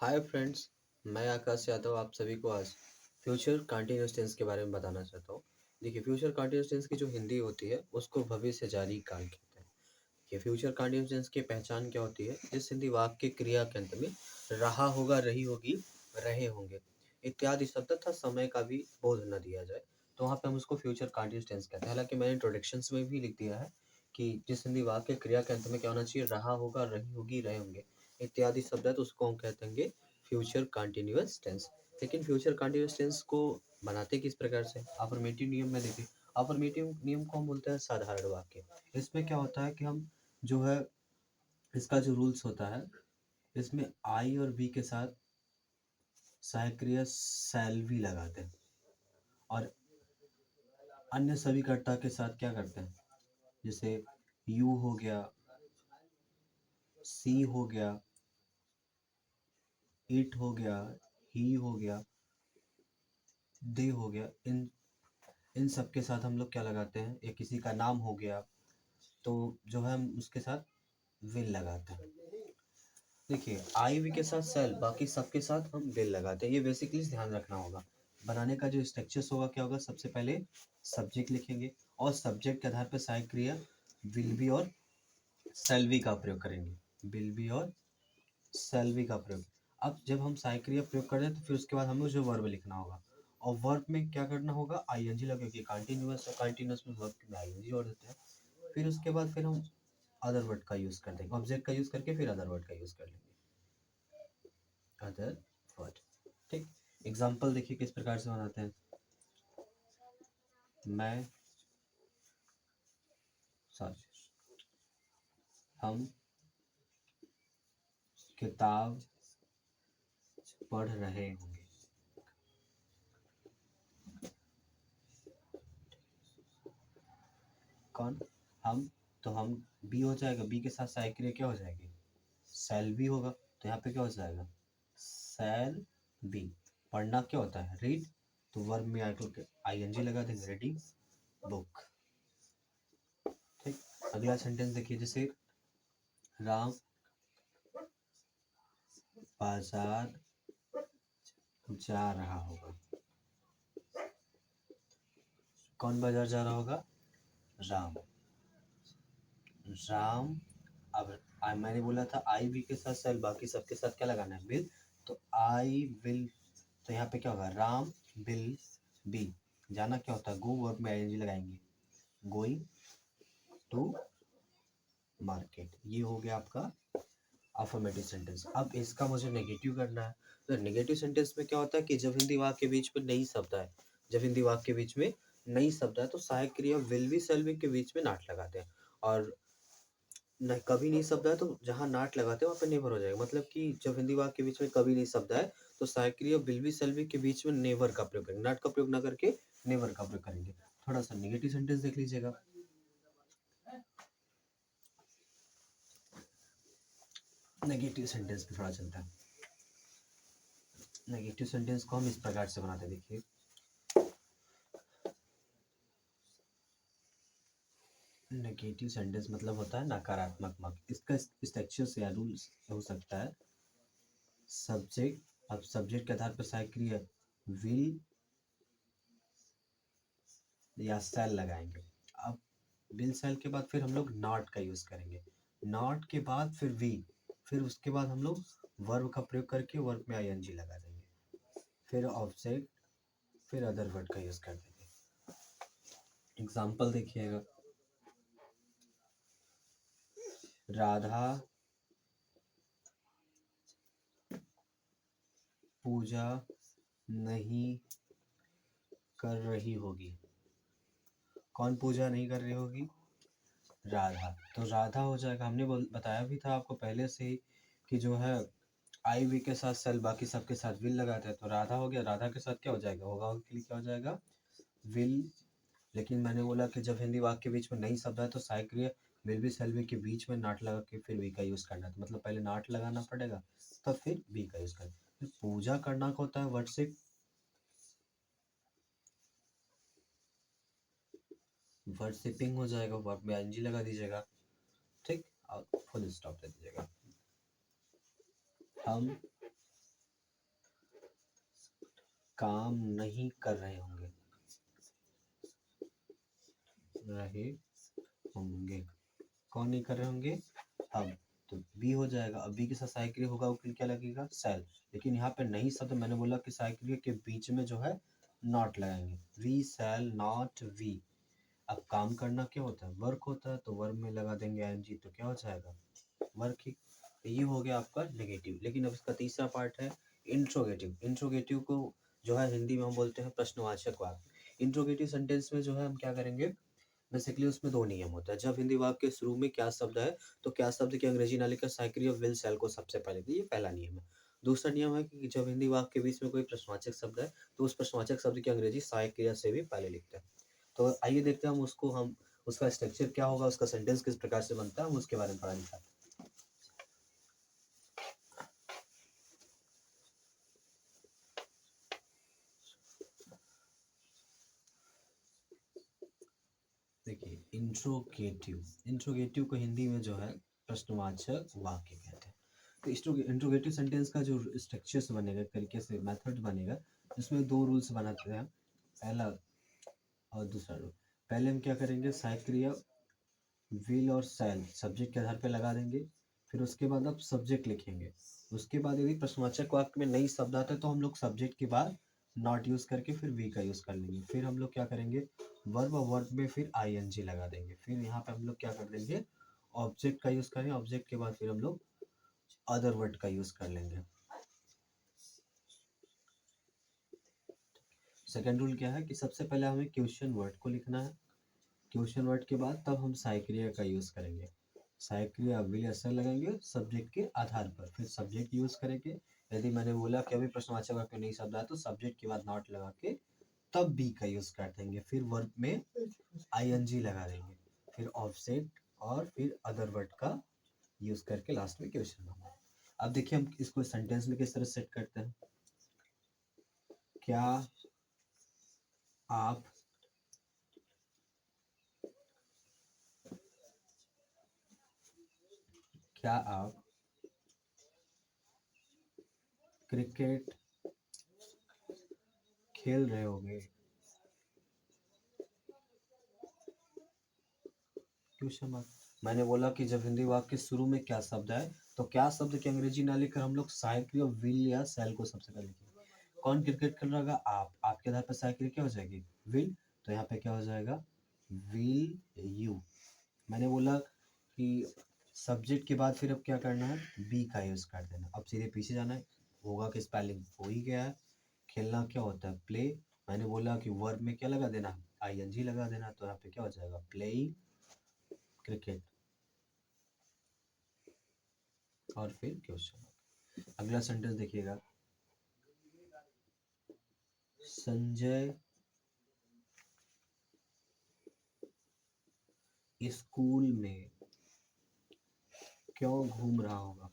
Hi friends, मैं आकाश यादव आप सभी को आज फ्यूचर कंटीन्यूअस टेंस के बारे में बताना चाहता हूँ। देखिए, फ्यूचर कंटीन्यूअस टेंस की जो हिंदी होती है उसको भविष्य जारी काल कहते हैं। कि फ्यूचर कंटीन्यूअस टेंस की पहचान क्या होती है? जिस हिंदी वाक्य के क्रिया के अंत में रहा होगा, रही होगी, रहे होंगे इत्यादि शब्द तथा समय का भी बोध न दिया जाए तो वहाँ पे हम उसको फ्यूचर कंटीन्यूअस टेंस कहते हैं। हालांकि मैंने इंट्रोडक्शन में भी लिख दिया है कि जिस हिंदी वाक्य क्रिया के अंत में क्या होना चाहिए, रहा होगा, रही होगी, रहे होंगे इत्यादि शब्द है, तो उसको हम कहते हैं फ्यूचर कंटीन्यूअस टेंस। लेकिन फ्यूचर कंटीन्यूअस टेंस को बनाते किस प्रकार से? अफर्मेटिव नियम में देखिए, अफर्मेटिव नियम को हम बोलते हैं साधारण वाक्य। इसमें क्या होता है कि हम जो है इसका जो रूल्स होता है, इसमें आई और बी के साथ सहायक्रिया शैल भी लगाते हैं और अन्य सभी कर्ता के साथ क्या करते हैं, जैसे यू हो गया, सी हो गया, इट हो गया, ही हो गया, दे हो गया, इन इन सब के साथ हम लोग क्या लगाते हैं, या किसी का नाम हो गया तो जो है हम उसके साथ विल लगाते हैं। देखिए, आई वी के साथ सेल, बाकी सबके साथ हम विल लगाते हैं। ये बेसिकली ध्यान रखना होगा। बनाने का जो स्ट्रक्चर्स होगा क्या होगा, सबसे पहले सब्जेक्ट लिखेंगे और सब्जेक्ट के आधार पर सहायक क्रिया विल बी और सेल बी का प्रयोग करेंगे। विल बी और सेल बी का प्रयोग। अब जब हम सहायक क्रिया प्रयोग कर रहे हैं तो फिर उसके बाद हमें जो वर्ब लिखना होगा और वर्ब में क्या करना होगा, आईएनजी लगे, क्योंकि कंटिन्यूअस है, कंटिन्यूअस में वर्ब में आईएनजी जोड़ देते हैं। फिर उसके बाद फिर हम अदर वर्ड का यूज कर देंगे, ऑब्जेक्ट का यूज करके फिर अदर वर्ड का यूज कर लेंगे, अदर वर्ड। ठीक, एग्जाम्पल देखिए किस प्रकार से बनाते हैं। मैं, सॉरी, हम किताब पढ़ रहे होंगे। कौन? हम। तो हम बी हो जाएगा, बी के साथ सहायक क्रिया क्या हो जाएगी, सेल बी होगा। तो यहाँ पे क्या हो जाएगा, सेल बी। पढ़ना क्या होता है, रीड, तो वर्ब में आकर आईएनजी लगा देंगे, रीडिंग बुक। ठीक, अगला सेंटेंस देखिए, जैसे राम बाजार जा रहा होगा। कौन बाजार जा रहा होगा, राम। राम। अब मैंने बोला था आई बी के साथ सेल, बाकी सबके साथ क्या लगाना है, विल। तो आई विल, तो यहाँ पे क्या होगा, राम विल बी। जाना क्या होता है, गो, वर्ब में आईएनजी लगाएंगे, गोइंग टू मार्केट। ये हो गया आपका अफर्मेटिव सेंटेंस। अब इसका मुझे नेगेटिव करना है। तो नेगेटिव सेंटेंस में क्या होता है कि जब हिंदी वाक्य के बीच में नई शब्द है, जब हिंदी वाक्य के बीच में नई शब्द है तो सहायक क्रिया विल बी सेल बी के बीच में नाट लगाते हैं। और न, कभी नहीं शब्द है तो जहाँ नाट लगाते हैं वहाँ पे नेवर हो जाएगा। मतलब कि जब हिंदी वाक्य के बीच में कभी नहीं शब्द है तो सहायक क्रिया विल बी सेल बी के बीच में नेवर का प्रयोग करेंगे, नाट का प्रयोग ना करके नेवर का प्रयोग करेंगे। थोड़ा सा नेगेटिव सेंटेंस देख लीजिएगा। नेगेटिव सेंटेंस पे थोड़ा चलता है। नेगेटिव सेंटेंस को हम इस प्रकार से बनाते हैं, देखिए, नेगेटिव सेंटेंस मतलब होता है नकारात्मक मत। इसका स्ट्रक्चर से रूल हो सकता है, सब्जेक्ट, अब सब्जेक्ट के आधार पर सहायक क्रिया विल या सेल लगाएंगे। अब विल सेल के बाद फिर हम लोग नॉट का यूज करेंगे, नॉट के बाद फिर वी, फिर उसके बाद हम लोग वर्ब का प्रयोग करके वर्ब में आईएनजी लगा देंगे, फिर ऑब्जेक्ट, फिर अदर वर्ड का यूज कर देंगे। एग्जाम्पल देखिएगा, राधा पूजा नहीं कर रही होगी। कौन पूजा नहीं कर रही होगी, राधा। तो राधा हो जाएगा, हमने बताया भी था आपको पहले से ही कि जो है आई वी के साथ सेल, बाकी सबके साथ विल लगाते हैं। तो राधा हो गया, राधा के साथ क्या हो जाएगा, होगा के लिए क्या हो जाएगा, विल। लेकिन मैंने बोला कि जब हिंदी वाक्य के बीच में नहीं शब्द है तो सहायक क्रिया विल बी सेल बी के बीच में नाट लगा के फिर वी का यूज करना है। तो मतलब पहले नाट लगाना पड़ेगा तब फिर वी का यूज करना। फिर पूजा करना का होता है वर्शिप, वर्शिपिंग हो जाएगा, वर्ब में आईएनजी लगा दीजिएगा। ठीक, और फुल स्टॉप दे दीजिएगा। हम काम नहीं कर रहे होंगे, कौन नहीं कर रहे होंगे? अब तो बी हो जाएगा। अब बी के साथ साइक्रिया होगा, वो क्या लगेगा? सेल। लेकिन यहाँ पे नहीं शब्द मैंने बोला कि साइक्रिया के बीच में जो है नॉट लगाएंगे, वी सेल नॉट वी। अब काम करना क्या होता है? वर्क होता है, तो वर्क में लगा देंगे आईएनजी, तो क्या हो जाएगा? वर्क ही। तो ये हो गया आपका नेगेटिव। लेकिन अब इसका तीसरा पार्ट है इंट्रोगेटिव। इंट्रोगेटिव को जो है हिंदी में हम बोलते हैं प्रश्नवाचक वाक्य। इंट्रोगेटिव सेंटेंस में जो है हम क्या करेंगे, बेसिकली उसमें दो नियम होता है। जब हिंदी वाक्य के शुरू में क्या शब्द है, तो क्या शब्द की अंग्रेजी ना लिखकर साइक्रिया विल सेल को सबसे पहले दी, ये पहला नियम है। दूसरा नियम है कि जब हिंदी वाक्य के बीच में कोई प्रश्नवाचक शब्द है, तो उस प्रश्नवाचक शब्द की अंग्रेजी साइक्रिया से भी पहले लिखते हैं। तो आइए देखते हैं हम उसका स्ट्रक्चर क्या होगा, उसका सेंटेंस किस प्रकार से बनता है, हम उसके बारे में पढ़ा लिखा। देखिए इंट्रोगेटिव, इंट्रोगेटिव को हिंदी में जो है प्रश्नवाचक वाक्य कहते हैं। तो इंट्रोगेटिव सेंटेंस का जो स्ट्रक्चर बनेगा, तरीके से मेथड बनेगा, इसमें दो रूल्स बनाते हैं, पहला और दूसरा रूल। पहले हम क्या करेंगे, साइक्रिया विल और सेल सब्जेक्ट के आधार पे लगा देंगे। फिर उसके बाद आप सब्जेक्ट लिखेंगे। उसके बाद यदि प्रश्नवाचक वाक्य में नई शब्द आता है, तो हम लोग सब्जेक्ट के बाद नॉट यूज करके फिर वी का यूज कर लेंगे। फिर हम लोग क्या करेंगे, वर्ब और वर्ब में फिर आईएनजी लगा देंगे। फिर यहाँ पे हम लोग क्या कर देंगे, ऑब्जेक्ट का यूज करेंगे। ऑब्जेक्ट के बाद फिर हम लोग अदर वर्ड का यूज कर लेंगे। सेकेंड रूल क्या है कि सबसे पहले हमें क्वेश्चन वर्ड को लिखना है। क्वेश्चन वर्ड के बाद तब हम साइक्रिया का यूज करेंगे। साइक्रिया विल ऐसा लगाएंगे सब्जेक्ट के आधार पर, फिर सब्जेक्ट यूज करेंगे। यदि मैंने बोला कि अभी प्रश्नवाचक वाक्य नहीं शब्द आया, तो सब्जेक्ट के बाद नॉट लगा के तब बी का यूज कर देंगे। फिर वर्ब में आईएनजी लगा देंगे। फिर ऑब्जेक्ट और फिर अदर वर्ड का यूज करके लास्ट में क्वेश्चन बनाएंगे। अब देखिए हम इसको सेंटेंस में किस तरह सेट करते हैं। क्या आप क्या आप क्रिकेट खेल रहे होंगे? Question mark. मैंने बोला कि जब हिंदी वाक्य के शुरू में क्या शब्द है, तो क्या शब्द की अंग्रेजी ना लिखकर हम लोग साइक्रिया विल या सेल को सबसे पहले लिखेंगे। कौन क्रिकेट खेल रहा होगा? आप। आपके आधार पर साइक्रिया क्या हो जाएगी? विल। तो यहाँ पे क्या हो जाएगा? Will you. मैंने बोला कि सब्जेक्ट के बाद फिर अब क्या करना है, बी का यूज कर देना। अब सीधे पीछे जाना है, होगा कि स्पेलिंग हो ही गया है। खेलना क्या होता है? प्ले। मैंने बोला कि वर्ब में क्या लगा देना, आईएनजी लगा देना। तो यहाँ पे क्या हो जाएगा, प्लेइंग क्रिकेट। और फिर क्वेश्चन। अगला सेंटेंस देखिएगा, संजय स्कूल में क्यों घूम रहा होगा?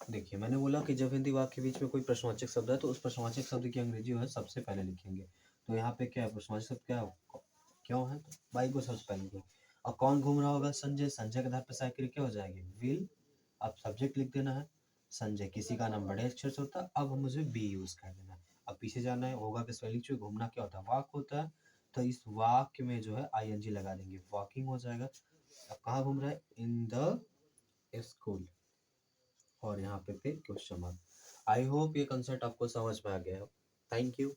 देखिए मैंने बोला कि जब हिंदी वाक्य के बीच में कोई प्रश्नवाचक शब्द है, तो उस प्रश्नवाचक शब्द की अंग्रेजी जो है सबसे पहले लिखेंगे। तो यहाँ पे क्या है, प्रश्नवाचक शब्द क्या है, क्यों है, तो बाई को सबसे पहले लिखेंगे। और कौन घूम रहा होगा? संजय। संजय के आधार पर साइकिल क्या हो जाएगी, विल। अब सब्जेक्ट लिख देना है संजय। किसी का नाम बड़े अक्षर से होता है, अब मुझे बी यूज कर देना है। अब पीछे जाना है, होगा कि स्पेलिंग जो घूमना क्या होता है, वॉक होता है। तो इस वाक्य में जो है आईएनजी लगा देंगे, वॉकिंग हो जाएगा। अब कहाँ घूम रहा है, इन द स्कूल। और यहाँ पे फिर क्वेश्चन मार्क। आई होप ये कंसेप्ट आपको समझ में आ गया हो। Thank you.